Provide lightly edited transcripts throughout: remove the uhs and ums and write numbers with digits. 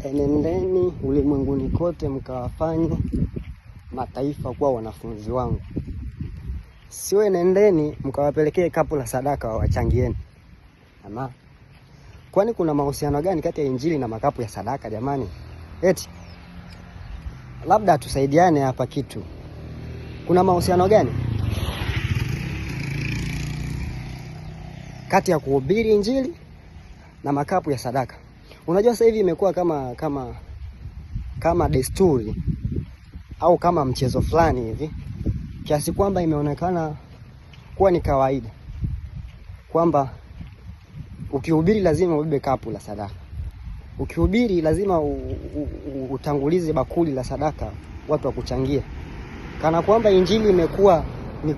Enendeni ulimwenguni kote mkawafanye mataifa kuwa wanafunzi wangu. Siwe nendeni mkawapelekee kapu la sadaka wawachangieni. Ama kwani kuna mahusiano gani kati ya injili na makapu ya sadaka jamani? Eti labda tusaidiane hapa kitu. Kuna mahusiano gani kati ya kuhubiri injili na makapu ya sadaka? Unajua sasa hivi imekuwa kama desturi au kama mchezo fulani hivi, kiasi kwamba imeonekana kuwa ni kawaida kwamba ukihubiri lazima ubebe kapu la sadaka. Ukihubiri lazima utangulize bakuli la sadaka watu wakuchangia. Kana kwamba injili imekuwa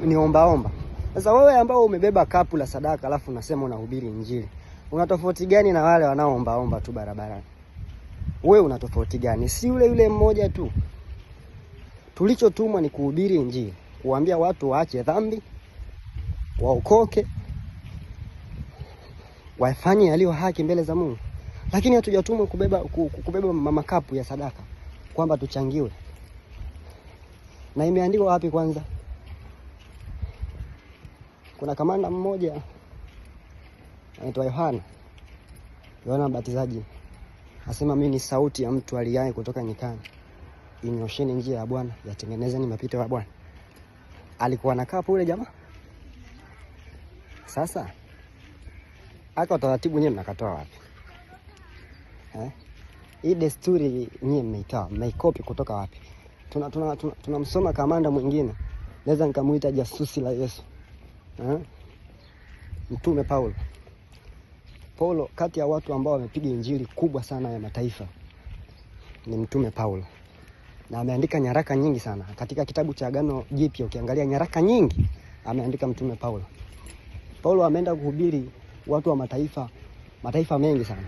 ni omba. Sasa wewe ambao umebeba kapu la sadaka alafu unasema unahubiri injili, una tofauti gani na wale wanaoomba tu barabarani? Wewe una tofauti gani? Si yule mmoja tu. Tulichotumwa ni kuhubiri injili, kuambia watu waache dhambi, waokoke, wafanye yaliyo haki mbele za Mungu. Lakini hatujatumwa kubeba makapu ya sadaka kwamba tuchangiwe. Na imeandikwa wapi kwanza? Kuna kamanda mmoja anaitwa Yohana Mbatizaji, asema mimi ni sauti ya mtu aliaye kutoka nyikani, inyosheni njia ya Bwana, yatengenezeni mapito ya Bwana. Alikuwa na kapu yule jamaa. Sasa aka taratibu nyewe mnakatoa wapi? Hii desturi nyewe mmeikopi kutoka wapi? Tunamsoma kamanda mwingine, naweza nikamuita jasusi la Yesu. Mtume Paulo kati ya watu ambao wamepiga injili kubwa sana ya mataifa ni Mtume Paulo. Na ameandika nyaraka nyingi sana. Katika kitabu cha Agano Jipya ukiangalia nyaraka nyingi ameandika Mtume Paulo. Paulo ameenda kuhubiri watu wa mataifa mengi sana.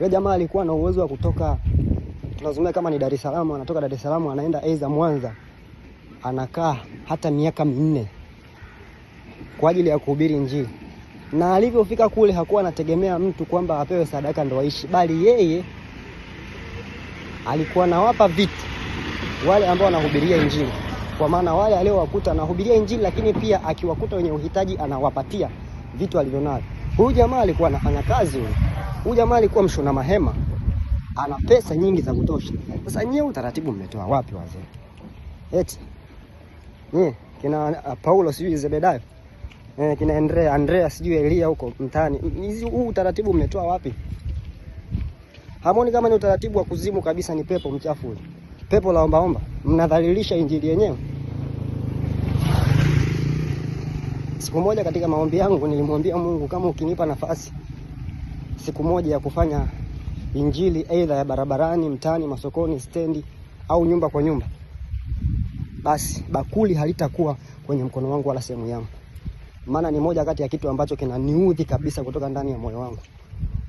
Yule jamaa alikuwa na uwezo wa kutoka, tunazungumza kama ni Dar es Salaam, anatoka Dar es Salaam anaenda aidha Mwanza, anakaa hata miaka 4 kwa ajili ya kuhubiri injili. Na alipofika kule hakuwa anategemea mtu kwamba apewe sadaka ndio aishi, bali yeye alikuwa anawapa vitu wale ambao wanahubiria injili. Kwa maana wale aliowakuta anahubiria injili, lakini pia akiwakuta wenye uhitaji anawapatia vitu alivyonavyo. Huyu jamaa alikuwa anafanya kazi huyu. Huyu jamaa alikuwa mshona mahema, ana pesa nyingi za kutosha. Sasa nyewe utaratibu mmetoa wapi wazee? Eti kina Paulo sijui Zebedayo, kina Andrea sijui Elia huko mtaani. Huu utaratibu mmetoa wapi? Hamoni kama ni utaratibu wa kuzimu kabisa, ni pepo mchafu ule. Pepo la omba. Mnadhalilisha injili yenyewe. Siku moja katika maombi yangu nilimwambia Mungu, kama ukinipa nafasi siku moja ya kufanya injili aidha ya barabarani, mtaani, masokoni, stendi au nyumba kwa nyumba, basi bakuli halitakuwa kwenye mkono wangu wala sehemu yangu. Maana ni moja kati ya kitu ambacho kinaniudhi kabisa kutoka ndani ya moyo wangu.